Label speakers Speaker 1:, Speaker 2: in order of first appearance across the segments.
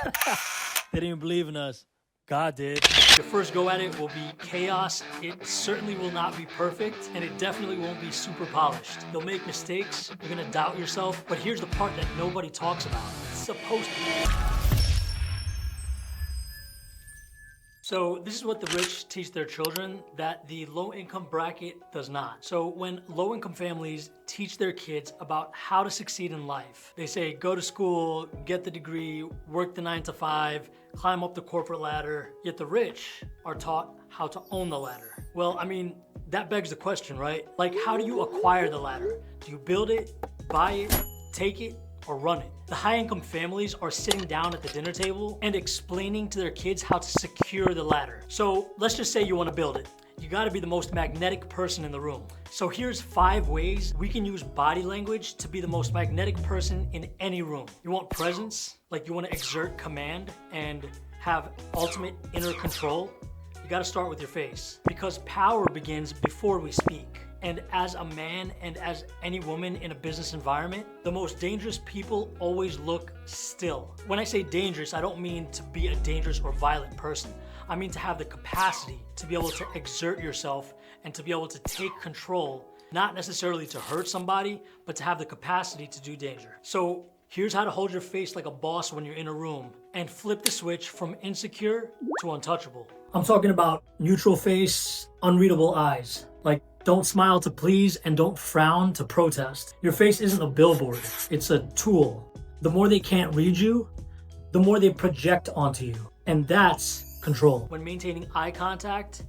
Speaker 1: They didn't even believe in us. God did. Your first go at it will be chaos. It certainly will not be perfect, and it definitely won't be super polished. You'll make mistakes, you're gonna doubt yourself, but here's the part that nobody talks about. It's supposed to be. So this is what the rich teach their children that the low income bracket does not. So when low income families teach their kids about how to succeed in life, they say go to school, get the degree, work the 9 to 5, climb up the corporate ladder, yet the rich are taught how to own the ladder. Well, I mean, that begs the question, right? Like, how do you acquire the ladder? Do you build it, buy it, take it, or run it? The high-income families are sitting down at the dinner table and explaining to their kids how to secure the ladder. So let's just say you want to build it. You got to be the most magnetic person in the room. So here's 5 ways we can use body language to be the most magnetic person in any room. You want presence, like you want to exert command and have ultimate inner control. You got to start with your face, because power begins before we speak. And as a man and as any woman in a business environment, the most dangerous people always look still. When I say dangerous, I don't mean to be a dangerous or violent person. I mean to have the capacity to be able to exert yourself and to be able to take control, not necessarily to hurt somebody, but to have the capacity to do danger. So here's how to hold your face like a boss when you're in a room and flip the switch from insecure to untouchable. I'm talking about neutral face, unreadable eyes. Like, don't smile to please and don't frown to protest. Your face isn't a billboard, it's a tool. The more they can't read you, the more they project onto you. And that's control. When maintaining eye contact,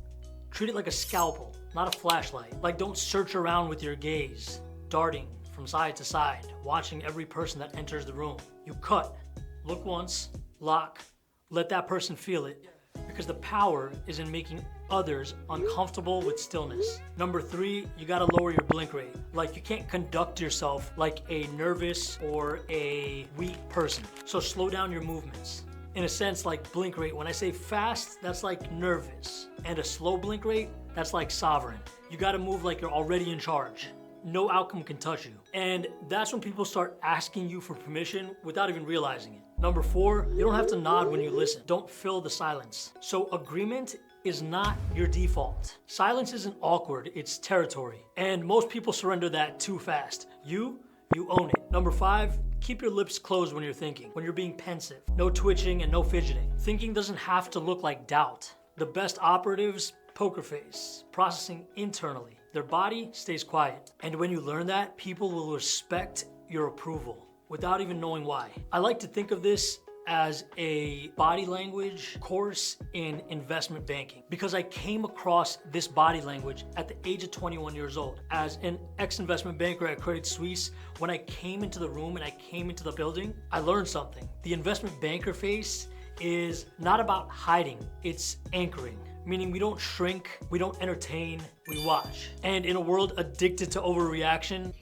Speaker 1: treat it like a scalpel, not a flashlight. Like, don't search around with your gaze, darting from side to side, watching every person that enters the room. You cut, look once, lock, let that person feel it, because the power is in making others uncomfortable with stillness. Number 3, you gotta lower your blink rate. Like, you can't conduct yourself like a nervous or a weak person. So slow down your movements. In a sense, like blink rate, when I say fast, that's like nervous. And a slow blink rate, that's like sovereign. You gotta move like you're already in charge. No outcome can touch you. And that's when people start asking you for permission without even realizing it. Number 4, you don't have to nod when you listen. Don't fill the silence. So agreement is not your default. Silence isn't awkward, it's territory. And most people surrender that too fast. You own it. Number 5, keep your lips closed when you're thinking, when you're being pensive. No twitching and no fidgeting. Thinking doesn't have to look like doubt. The best operatives, poker face, processing internally. Their body stays quiet. And when you learn that, people will respect your approval without even knowing why. I like to think of this as a body language course in investment banking, because I came across this body language at the age of 21 years old. As an ex-investment banker at Credit Suisse, when I came into the room and I came into the building, I learned something. The investment banker face is not about hiding, it's anchoring. Meaning we don't shrink, we don't entertain, we watch. And in a world addicted to overreaction,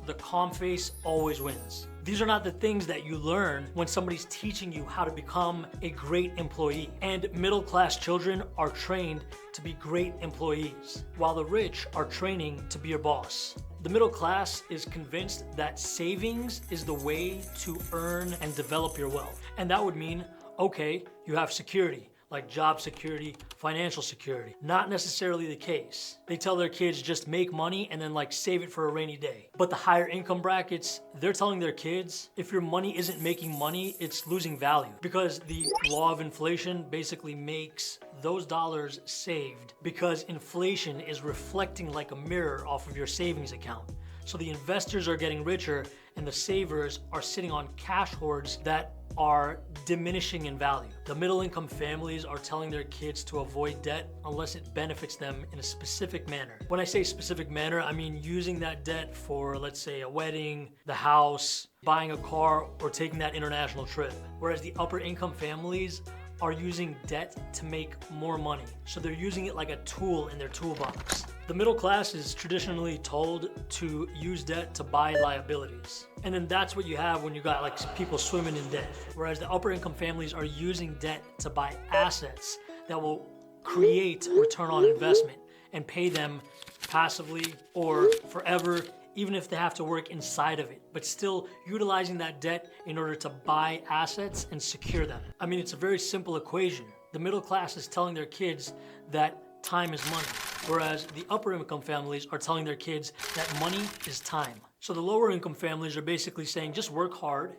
Speaker 1: the calm face always wins. These are not the things that you learn when somebody's teaching you how to become a great employee. And middle-class children are trained to be great employees, while the rich are training to be your boss. The middle class is convinced that savings is the way to earn and develop your wealth. And that would mean, okay, you have security, like job security, financial security. Not necessarily the case. They tell their kids just make money and then like save it for a rainy day. But the higher income brackets, they're telling their kids, if your money isn't making money, it's losing value. Because the law of inflation basically makes those dollars saved, because inflation is reflecting like a mirror off of your savings account. So the investors are getting richer and the savers are sitting on cash hoards that are diminishing in value. The middle income families are telling their kids to avoid debt unless it benefits them in a specific manner. When I say specific manner, I mean using that debt for, let's say, a wedding, the house, buying a car, or taking that international trip. Whereas the upper income families are using debt to make more money. So they're using it like a tool in their toolbox. The middle class is traditionally told to use debt to buy liabilities. And then that's what you have when you got like people swimming in debt. Whereas the upper income families are using debt to buy assets that will create return on investment and pay them passively or forever even if they have to work inside of it, but still utilizing that debt in order to buy assets and secure them. I mean, it's a very simple equation. The middle class is telling their kids that time is money, whereas the upper income families are telling their kids that money is time. So the lower income families are basically saying just work hard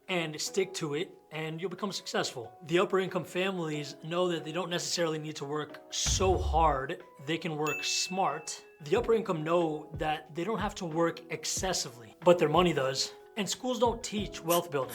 Speaker 1: and stick to it and you'll become successful. The upper income families know that they don't necessarily need to work so hard, they can work smart. The upper income know that they don't have to work excessively, but their money does. And schools don't teach wealth building,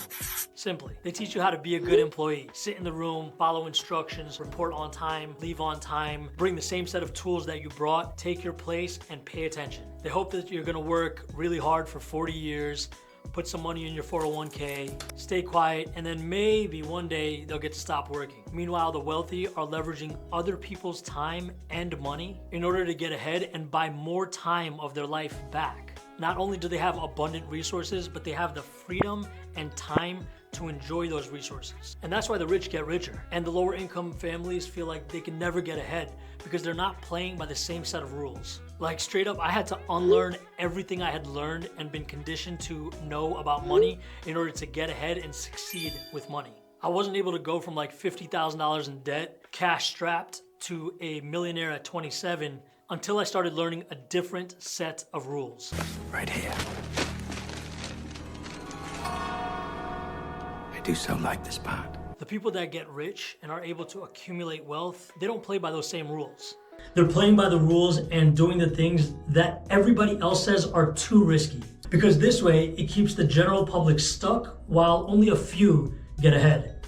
Speaker 1: simply. They teach you how to be a good employee. Sit in the room, follow instructions, report on time, leave on time, bring the same set of tools that you brought, take your place, and pay attention. They hope that you're gonna work really hard for 40 years, put some money in your 401k, stay quiet, and then maybe one day they'll get to stop working. Meanwhile, the wealthy are leveraging other people's time and money in order to get ahead and buy more time of their life back. Not only do they have abundant resources, but they have the freedom and time to enjoy those resources. And that's why the rich get richer. And the lower income families feel like they can never get ahead because they're not playing by the same set of rules. Like straight up, I had to unlearn everything I had learned and been conditioned to know about money in order to get ahead and succeed with money. I wasn't able to go from like $50,000 in debt, cash strapped, to a millionaire at 27 until I started learning a different set of rules.
Speaker 2: Right here. I do so like this part.
Speaker 1: The people that get rich and are able to accumulate wealth, they don't play by those same rules. They're playing by the rules and doing the things that everybody else says are too risky. Because this way, it keeps the general public stuck while only a few get ahead.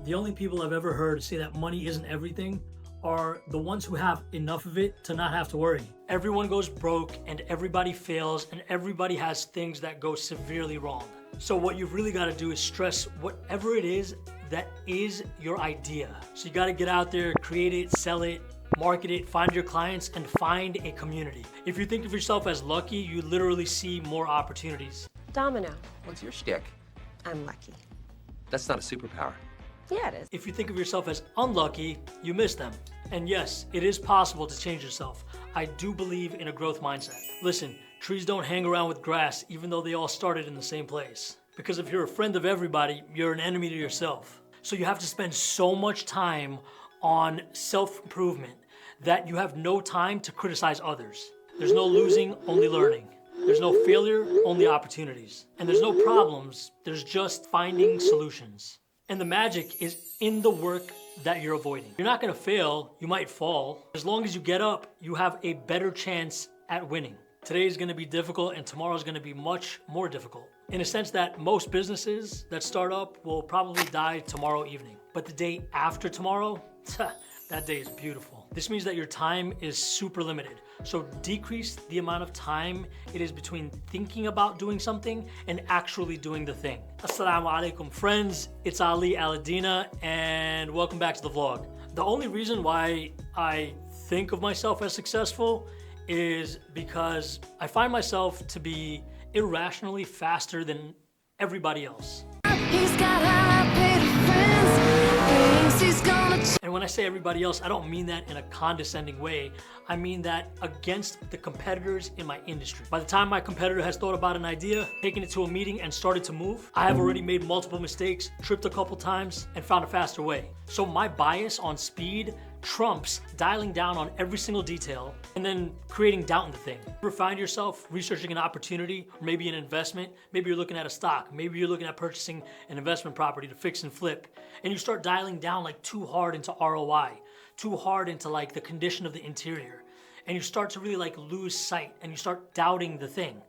Speaker 1: The only people I've ever heard say that money isn't everything are the ones who have enough of it to not have to worry. Everyone goes broke and everybody fails and everybody has things that go severely wrong. So what you've really got to do is stress whatever it is that is your idea. So you got to get out there, create it, sell it, market it, find your clients, and find a community. If you think of yourself as lucky, you literally see more opportunities.
Speaker 3: Domino.
Speaker 2: What's your shtick?
Speaker 3: I'm lucky.
Speaker 2: That's not a superpower.
Speaker 3: Yeah, it is.
Speaker 1: If you think of yourself as unlucky, you miss them. And yes, it is possible to change yourself. I do believe in a growth mindset. Listen, trees don't hang around with grass even though they all started in the same place. Because if you're a friend of everybody, you're an enemy to yourself. So you have to spend so much time on self-improvement that you have no time to criticize others. There's no losing, only learning. There's no failure, only opportunities. And there's no problems, there's just finding solutions. And the magic is in the work that you're avoiding. You're not gonna fail, you might fall. As long as you get up, you have a better chance at winning. Today is gonna be difficult and tomorrow is gonna be much more difficult. In a sense that most businesses that start up will probably die tomorrow evening. But the day after tomorrow, that day is beautiful. This means that your time is super limited. So decrease the amount of time it is between thinking about doing something and actually doing the thing. Assalamu alaikum friends, it's Ali Alidina and welcome back to the vlog. The only reason why I think of myself as successful is because I find myself to be irrationally faster than everybody else. And when I say everybody else, I don't mean that in a condescending way. I mean that against the competitors in my industry. By the time my competitor has thought about an idea, taken it to a meeting, and started to move, I have already made multiple mistakes, tripped a couple times, and found a faster way. So my bias on speed trumps dialing down on every single detail and then creating doubt in the thing. Ever find yourself researching an opportunity, or maybe an investment, maybe you're looking at a stock, maybe you're looking at purchasing an investment property to fix and flip, and you start dialing down like too hard into ROI, too hard into like the condition of the interior, and you start to really like lose sight and you start doubting the thing.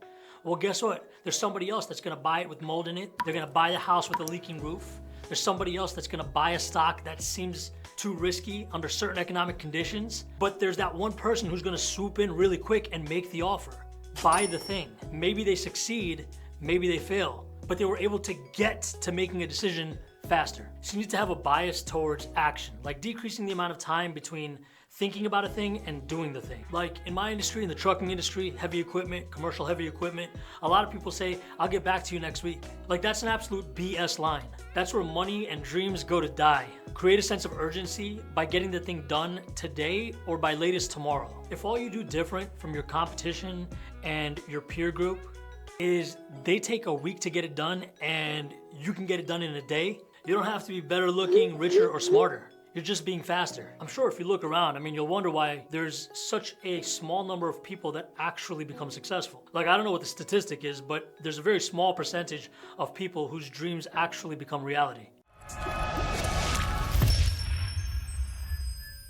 Speaker 1: Well, guess what? There's somebody else that's gonna buy it with mold in it. They're gonna buy the house with a leaking roof. There's somebody else that's gonna buy a stock that seems too risky under certain economic conditions, but there's that one person who's gonna swoop in really quick and make the offer. Buy the thing. Maybe they succeed, maybe they fail, but they were able to get to making a decision faster. So you need to have a bias towards action, like decreasing the amount of time between thinking about a thing and doing the thing. Like in my industry, in the trucking industry, heavy equipment, commercial heavy equipment, a lot of people say, I'll get back to you next week. Like that's an absolute BS line. That's where money and dreams go to die. Create a sense of urgency by getting the thing done today or by latest tomorrow. If all you do different from your competition and your peer group is they take a week to get it done and you can get it done in a day, you don't have to be better looking, richer, or smarter. You're just being faster. I'm sure if you look around, you'll wonder why there's such a small number of people that actually become successful. Like, I don't know what the statistic is, but there's a very small percentage of people whose dreams actually become reality.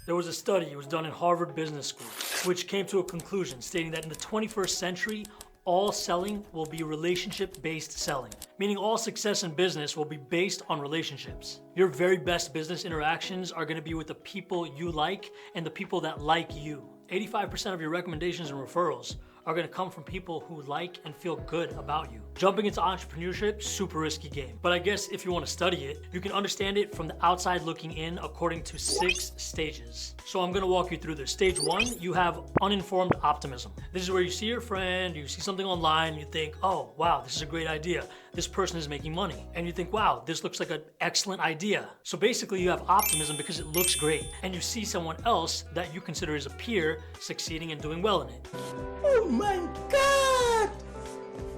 Speaker 1: There was a study, it was done in Harvard Business School, which came to a conclusion stating that in the 21st century, all selling will be relationship-based selling, meaning all success in business will be based on relationships. Your very best business interactions are gonna be with the people you like and the people that like you. 85% of your recommendations and referrals are gonna come from people who like and feel good about you. Jumping into entrepreneurship, super risky game. But I guess if you wanna study it, you can understand it from the outside looking in according to 6 stages. So I'm gonna walk you through this. Stage 1, you have uninformed optimism. This is where you see your friend, you see something online, you think, oh, wow, this is a great idea. This person is making money. And you think, wow, this looks like an excellent idea. So basically you have optimism because it looks great. And you see someone else that you consider as a peer succeeding and doing well in it.
Speaker 4: Oh my God!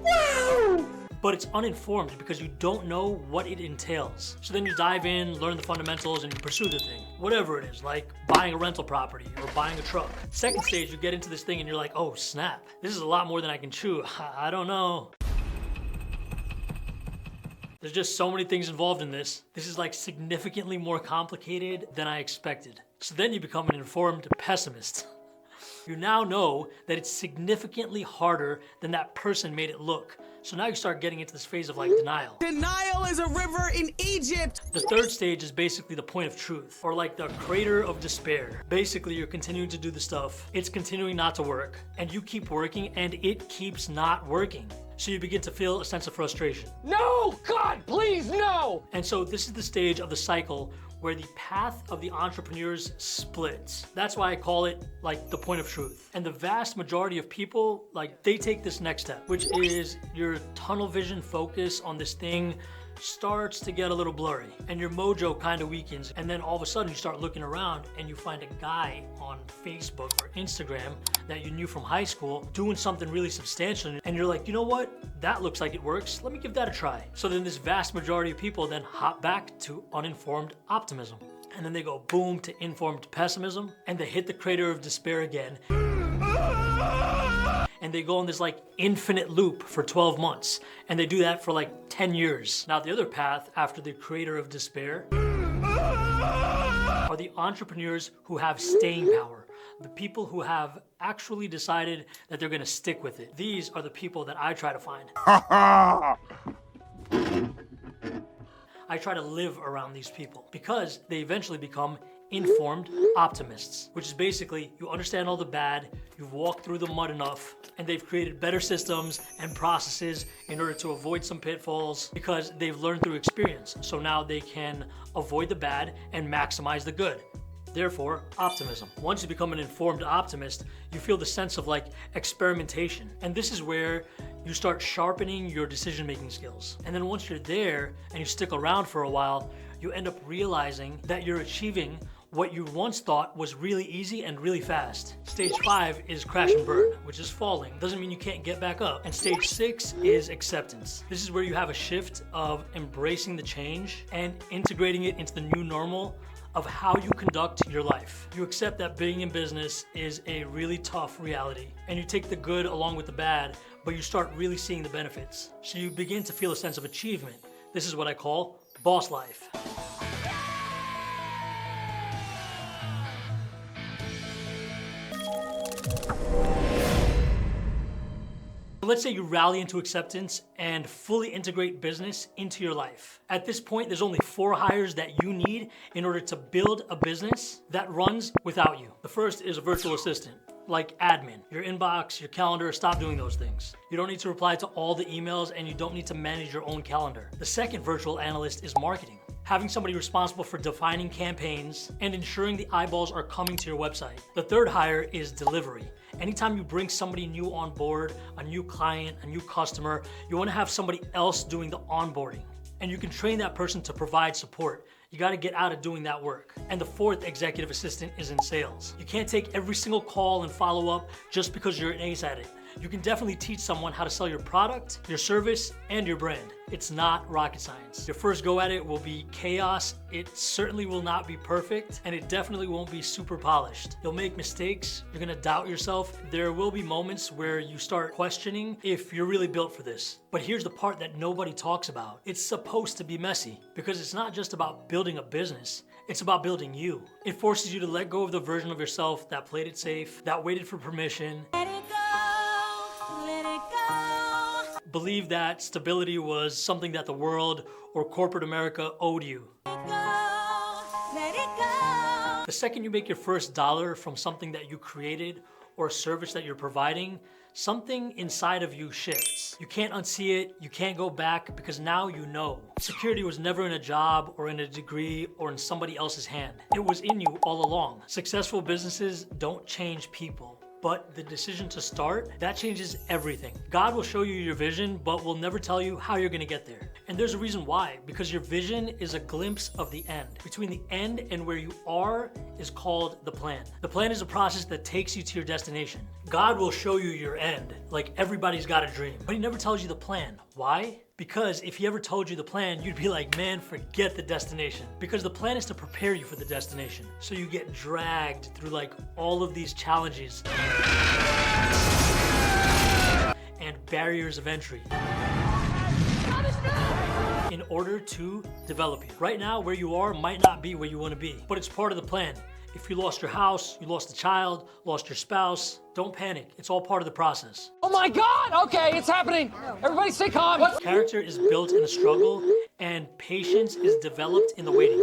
Speaker 4: Wow!
Speaker 1: But it's uninformed because you don't know what it entails. So then you dive in, learn the fundamentals, and you pursue the thing. Whatever it is, like buying a rental property or buying a truck. Second stage, you get into this thing and you're like, oh snap, this is a lot more than I can chew. I don't know. There's just so many things involved in this. This is like significantly more complicated than I expected. So then you become an informed pessimist. You now know that it's significantly harder than that person made it look. So now you start getting into this phase of like denial.
Speaker 4: Denial is a river in Egypt.
Speaker 1: The third stage is basically the point of truth, or like the crater of despair. Basically, you're continuing to do the stuff, it's continuing not to work, and you keep working and it keeps not working. So you begin to feel a sense of frustration.
Speaker 5: No! God, please, no!
Speaker 1: And so this is the stage of the cycle where the path of the entrepreneurs splits. That's why I call it like the point of truth. And the vast majority of people, like they take this next step, which is your tunnel vision focus on this thing starts to get a little blurry and your mojo kind of weakens. And then all of a sudden you start looking around and you find a guy on Facebook or Instagram that you knew from high school doing something really substantial. And you're like, you know what? That looks like it works. Let me give that a try. So then this vast majority of people then hop back to uninformed optimism. And then they go boom to informed pessimism and they hit the crater of despair again. And they go on this like infinite loop for 12 months. And they do that for like 10 years. Now the other path after the crater of despair are the entrepreneurs who have staying power. The people who have actually decided that they're gonna stick with it. These are the people that I try to find. I try to live around these people because they eventually become informed optimists, which is basically you understand all the bad, you've walked through the mud enough, and they've created better systems and processes in order to avoid some pitfalls because they've learned through experience. So now they can avoid the bad and maximize the good. Therefore, optimism. Once you become an informed optimist, you feel the sense of like experimentation. And this is where you start sharpening your decision-making skills. And then once you're there and you stick around for a while, you end up realizing that you're achieving what you once thought was really easy and really fast. Stage 5 is crash and burn, which is falling. Doesn't mean you can't get back up. And stage 6 is acceptance. This is where you have a shift of embracing the change and integrating it into the new normal of how you conduct your life. You accept that being in business is a really tough reality, and you take the good along with the bad, but you start really seeing the benefits. So you begin to feel a sense of achievement. This is what I call boss life. Let's say you rally into acceptance and fully integrate business into your life. At this point, there's only 4 hires that you need in order to build a business that runs without you. The first is a virtual assistant, like admin. Your inbox, your calendar, stop doing those things. You don't need to reply to all the emails and you don't need to manage your own calendar. The second virtual analyst is marketing. Having somebody responsible for defining campaigns and ensuring the eyeballs are coming to your website. The third hire is delivery. Anytime you bring somebody new on board, a new client, a new customer, you want to have somebody else doing the onboarding. And you can train that person to provide support. You gotta get out of doing that work. And the fourth executive assistant is in sales. You can't take every single call and follow up just because you're an ace at it. You can definitely teach someone how to sell your product, your service, and your brand. It's not rocket science. Your first go at it will be chaos. It certainly will not be perfect, and it definitely won't be super polished. You'll make mistakes. You're gonna doubt yourself. There will be moments where you start questioning if you're really built for this. But here's the part that nobody talks about. It's supposed to be messy because it's not just about building a business. It's about building you. It forces you to let go of the version of yourself that played it safe, that waited for permission. Believe that stability was something that the world or corporate America owed you. The second you make your first dollar from something that you created or a service that you're providing, something inside of you shifts. You can't unsee it, you can't go back because now you know. Security was never in a job or in a degree or in somebody else's hand. It was in you all along. Successful businesses don't change people. But the decision to start, that changes everything. God will show you your vision, but will never tell you how you're gonna get there. And there's a reason why, because your vision is a glimpse of the end. Between the end and where you are is called the plan. The plan is a process that takes you to your destination. God will show you your end, like everybody's got a dream, but he never tells you the plan. Why? Because if he ever told you the plan, you'd be like, man, forget the destination. Because the plan is to prepare you for the destination. So you get dragged through like all of these challenges and barriers of entry in order to develop you. Right now, where you are might not be where you want to be, but it's part of the plan. If you lost your house, you lost a child, lost your spouse, don't panic. It's all part of the process.
Speaker 5: Oh my God! Okay, it's happening. Everybody stay calm. What?
Speaker 1: Character is built in the struggle, and patience is developed in the waiting.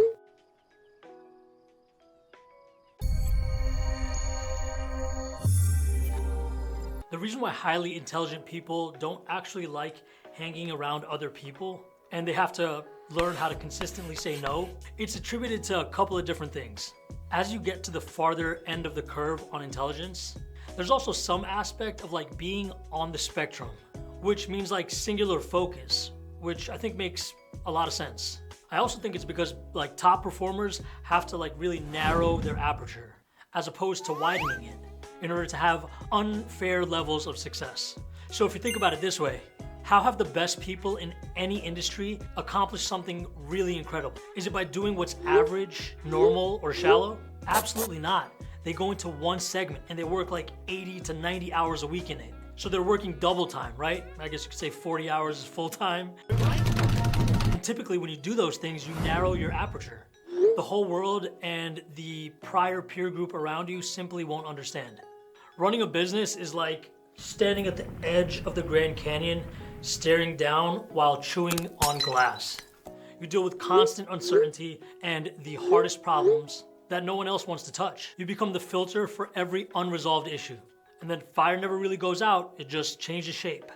Speaker 1: The reason why highly intelligent people don't actually like hanging around other people, and they have to learn how to consistently say no, it's attributed to a couple of different things. As you get to the farther end of the curve on intelligence, there's also some aspect of like being on the spectrum, which means like singular focus, which I think makes a lot of sense. I also think it's because like top performers have to like really narrow their aperture as opposed to widening it in order to have unfair levels of success. So if you think about it this way, how have the best people in any industry accomplished something really incredible? Is it by doing what's average, normal, or shallow? Absolutely not. They go into one segment and they work like 80 to 90 hours a week in it. So they're working double time, right? I guess you could say 40 hours is full time. And typically when you do those things, you narrow your aperture. The whole world and the prior peer group around you simply won't understand. Running a business is like standing at the edge of the Grand Canyon, staring down while chewing on glass. You deal with constant uncertainty and the hardest problems that no one else wants to touch. You become the filter for every unresolved issue. And then fire never really goes out, it just changes shape.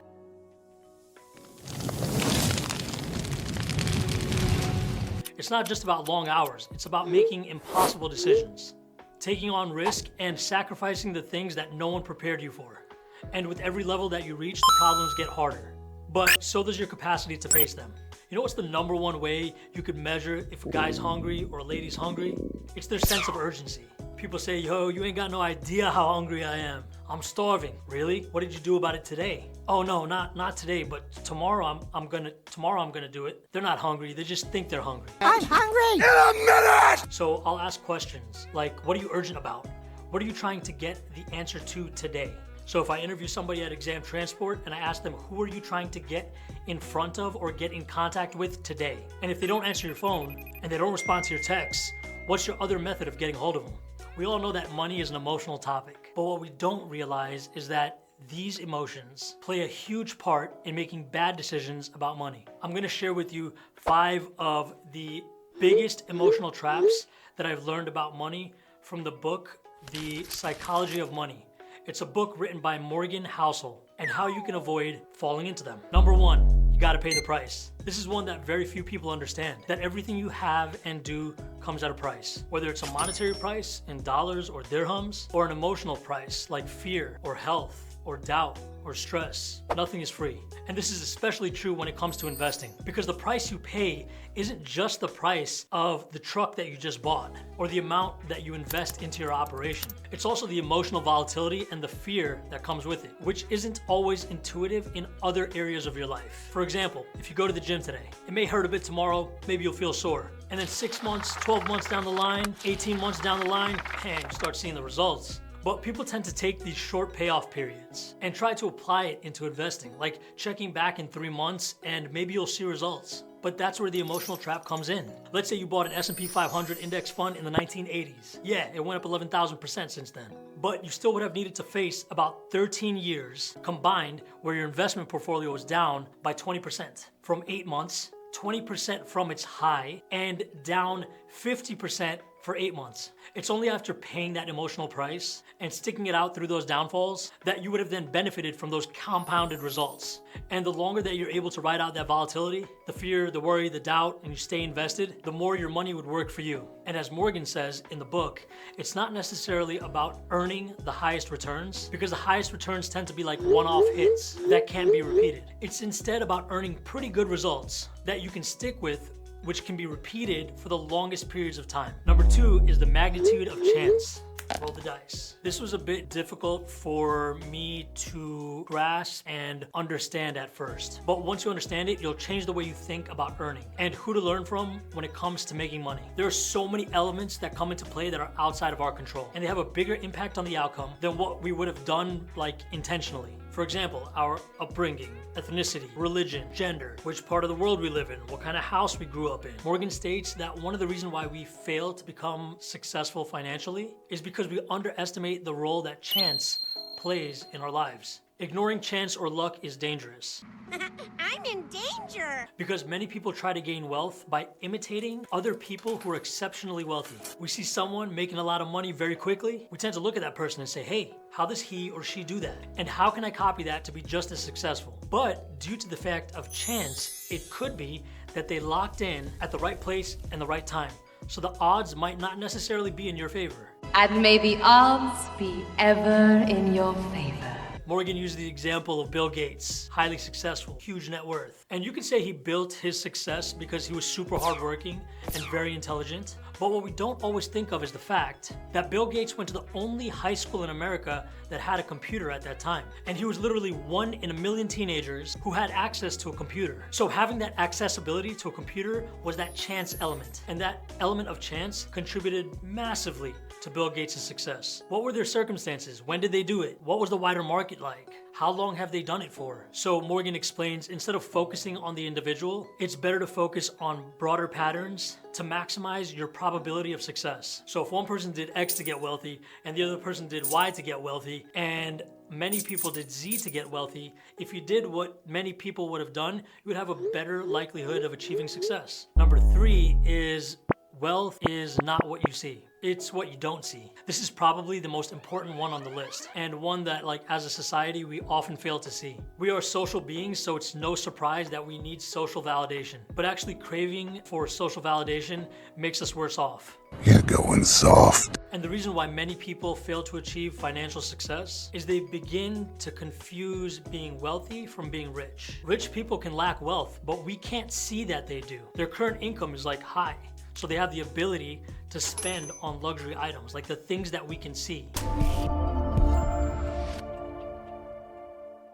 Speaker 1: It's not just about long hours, it's about making impossible decisions, taking on risk and sacrificing the things that no one prepared you for. And with every level that you reach, the problems get harder. But so does your capacity to face them. You know what's the number one way you could measure if a guy's hungry or a lady's hungry? It's their sense of urgency. People say, yo, you ain't got no idea how hungry I am. I'm starving. Really? What did you do about it today? Oh no, not today, but tomorrow I'm gonna do it. They're not hungry, they just think they're hungry.
Speaker 4: I'm hungry!
Speaker 2: In a minute!
Speaker 1: So I'll ask questions like, what are you urgent about? What are you trying to get the answer to today? So if I interview somebody at Exam Transport and I ask them, who are you trying to get in front of or get in contact with today? And if they don't answer your phone and they don't respond to your texts, what's your other method of getting hold of them? We all know that money is an emotional topic, but what we don't realize is that these emotions play a huge part in making bad decisions about money. I'm gonna share with you 5 of the biggest emotional traps that I've learned about money from the book, The Psychology of Money. It's a book written by Morgan Housel and how you can avoid falling into them. Number 1, you gotta pay the price. This is one that very few people understand, that everything you have and do comes at a price. Whether it's a monetary price in dollars or dirhams, or an emotional price like fear or health or doubt or stress. Nothing is free. And this is especially true when it comes to investing, because the price you pay isn't just the price of the truck that you just bought or the amount that you invest into your operation. It's also the emotional volatility and the fear that comes with it, which isn't always intuitive in other areas of your life. For example, if you go to the gym today, it may hurt a bit tomorrow, maybe you'll feel sore. And then 6 months, 12 months down the line, 18 months down the line, man, you start seeing the results. But people tend to take these short payoff periods and try to apply it into investing, like checking back in 3 months and maybe you'll see results. But that's where the emotional trap comes in. Let's say you bought an S&P 500 index fund in the 1980s. Yeah, it went up 11,000% since then. But you still would have needed to face about 13 years combined where your investment portfolio was down by 20% from 8 months, 20% from its high, and down 50% for 8 months. It's only after paying that emotional price and sticking it out through those downfalls that you would have then benefited from those compounded results. And the longer that you're able to ride out that volatility, the fear, the worry, the doubt, and you stay invested, the more your money would work for you. And as Morgan says in the book, it's not necessarily about earning the highest returns, because the highest returns tend to be like one-off hits that can't be repeated. It's instead about earning pretty good results that you can stick with, which can be repeated for the longest periods of time. Number 2 is the magnitude of chance. Roll the dice. This was a bit difficult for me to grasp and understand at first. But once you understand it, you'll change the way you think about earning and who to learn from when it comes to making money. There are so many elements that come into play that are outside of our control, and they have a bigger impact on the outcome than what we would have done intentionally. For example, our upbringing, ethnicity, religion, gender, which part of the world we live in, what kind of house we grew up in. Morgan states that one of the reasons why we fail to become successful financially is because we underestimate the role that chance plays in our lives. Ignoring chance or luck is dangerous.
Speaker 3: I'm in danger.
Speaker 1: Because many people try to gain wealth by imitating other people who are exceptionally wealthy. We see someone making a lot of money very quickly. We tend to look at that person and say, hey, how does he or she do that? And how can I copy that to be just as successful? But due to the fact of chance, it could be that they locked in at the right place and the right time. So the odds might not necessarily be in your favor.
Speaker 6: And may the odds be ever in your favor.
Speaker 1: Morgan used the example of Bill Gates, highly successful, huge net worth. And you can say he built his success because he was super hardworking and very intelligent. But what we don't always think of is the fact that Bill Gates went to the only high school in America that had a computer at that time. And he was literally 1 in a million teenagers who had access to a computer. So having that accessibility to a computer was that chance element. And that element of chance contributed massively to Bill Gates' success. What were their circumstances? When did they do it? What was the wider market like? How long have they done it for? So Morgan explains, instead of focusing on the individual, it's better to focus on broader patterns to maximize your probability of success. So if one person did X to get wealthy and the other person did Y to get wealthy and many people did Z to get wealthy, if you did what many people would have done, you would have a better likelihood of achieving success. Number 3 is wealth is not what you see. It's what you don't see. This is probably the most important one on the list, and one that, as a society, we often fail to see. We are social beings, so it's no surprise that we need social validation. But actually craving for social validation makes us worse off.
Speaker 7: You're going soft.
Speaker 1: And the reason why many people fail to achieve financial success is they begin to confuse being wealthy from being rich. Rich people can lack wealth, but we can't see that they do. Their current income is high, so they have the ability to spend on luxury items, like the things that we can see.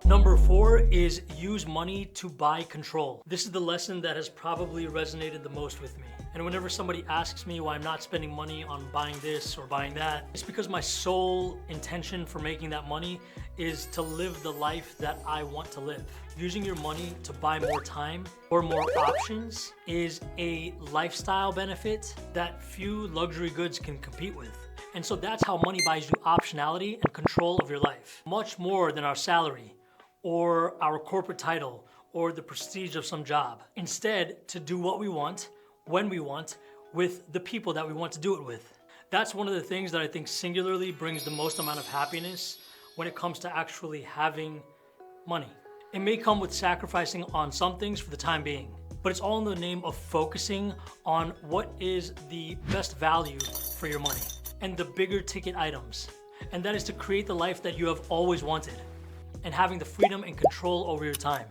Speaker 1: Number 4 is use money to buy control. This is the lesson that has probably resonated the most with me. And whenever somebody asks me why I'm not spending money on buying this or buying that, it's because my sole intention for making that money is to live the life that I want to live. Using your money to buy more time or more options is a lifestyle benefit that few luxury goods can compete with. And so that's how money buys you optionality and control of your life, much more than our salary or our corporate title or the prestige of some job. Instead, to do what we want, when we want, with the people that we want to do it with. That's one of the things that I think singularly brings the most amount of happiness when it comes to actually having money. It may come with sacrificing on some things for the time being, but it's all in the name of focusing on what is the best value for your money and the bigger ticket items. And that is to create the life that you have always wanted. and having the freedom and control over your time.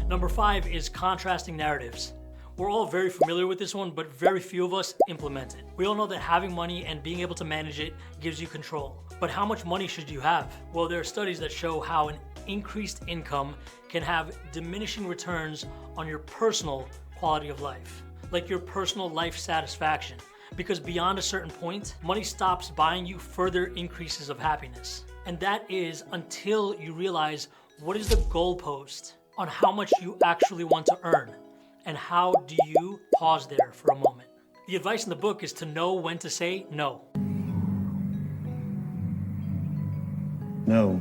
Speaker 1: Number 5 is contrasting narratives. We're all very familiar with this one, but very few of us implement it. We all know that having money and being able to manage it gives you control. But how much money should you have? Well, there are studies that show how an increased income can have diminishing returns on your personal quality of life, like your personal life satisfaction. Because beyond a certain point, money stops buying you further increases of happiness. And that is until you realize what is the goalpost on how much you actually want to earn. And how do you pause there for a moment? The advice in the book is to know when to say no.
Speaker 7: No.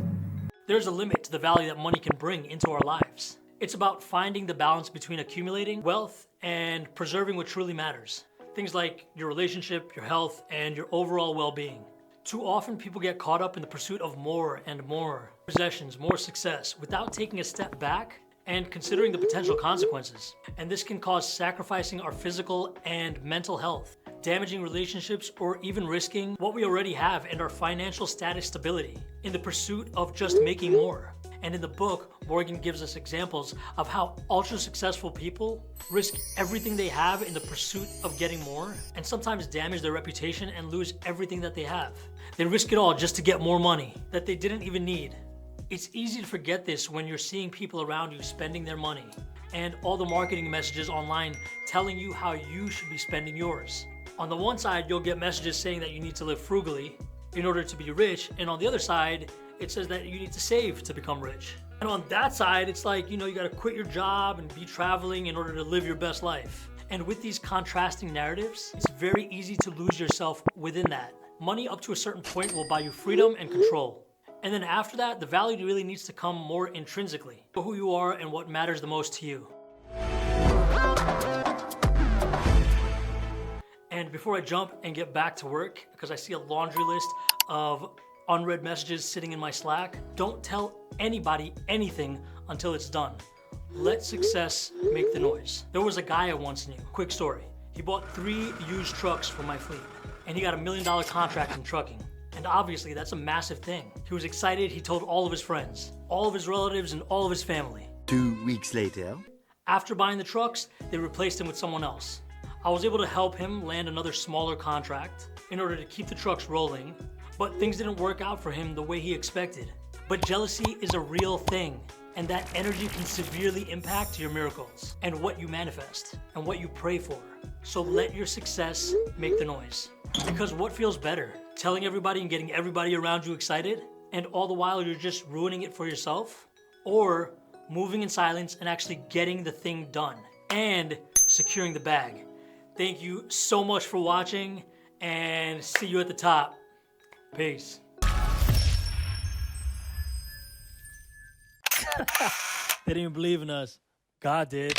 Speaker 1: There's a limit to the value that money can bring into our lives. It's about finding the balance between accumulating wealth and preserving what truly matters. Things like your relationship, your health, and your overall well-being. Too often people get caught up in the pursuit of more and more possessions, more success, without taking a step back and considering the potential consequences. And this can cause sacrificing our physical and mental health, damaging relationships, or even risking what we already have and our financial status stability in the pursuit of just making more. And in the book, Morgan gives us examples of how ultra successful people risk everything they have in the pursuit of getting more, and sometimes damage their reputation and lose everything that they have. They risk it all just to get more money that they didn't even need. It's easy to forget this when you're seeing people around you spending their money and all the marketing messages online telling you how you should be spending yours. On the one side, you'll get messages saying that you need to live frugally in order to be rich, and on the other side, it says that you need to save to become rich. And on that side, it's like, you gotta quit your job and be traveling in order to live your best life. And with these contrasting narratives, it's very easy to lose yourself within that. Money up to a certain point will buy you freedom and control. And then after that, the value really needs to come more intrinsically. Know who you are and what matters the most to you. And before I jump and get back to work, because I see a laundry list of unread messages sitting in my Slack, don't tell anybody anything until it's done. Let success make the noise. There was a guy I once knew. Quick story. He bought 3 used trucks for my fleet, and he got $1 million contract in trucking. And obviously that's a massive thing. He was excited, he told all of his friends, all of his relatives, and all of his family.
Speaker 8: 2 weeks later.
Speaker 1: After buying the trucks, they replaced him with someone else. I was able to help him land another smaller contract in order to keep the trucks rolling, but things didn't work out for him the way he expected. But jealousy is a real thing, and that energy can severely impact your miracles and what you manifest and what you pray for. So let your success make the noise. Because what feels better? Telling everybody and getting everybody around you excited, and all the while you're just ruining it for yourself? Or moving in silence and actually getting the thing done and securing the bag? Thank you so much for watching, and see you at the top. Peace. They didn't believe in us. God did.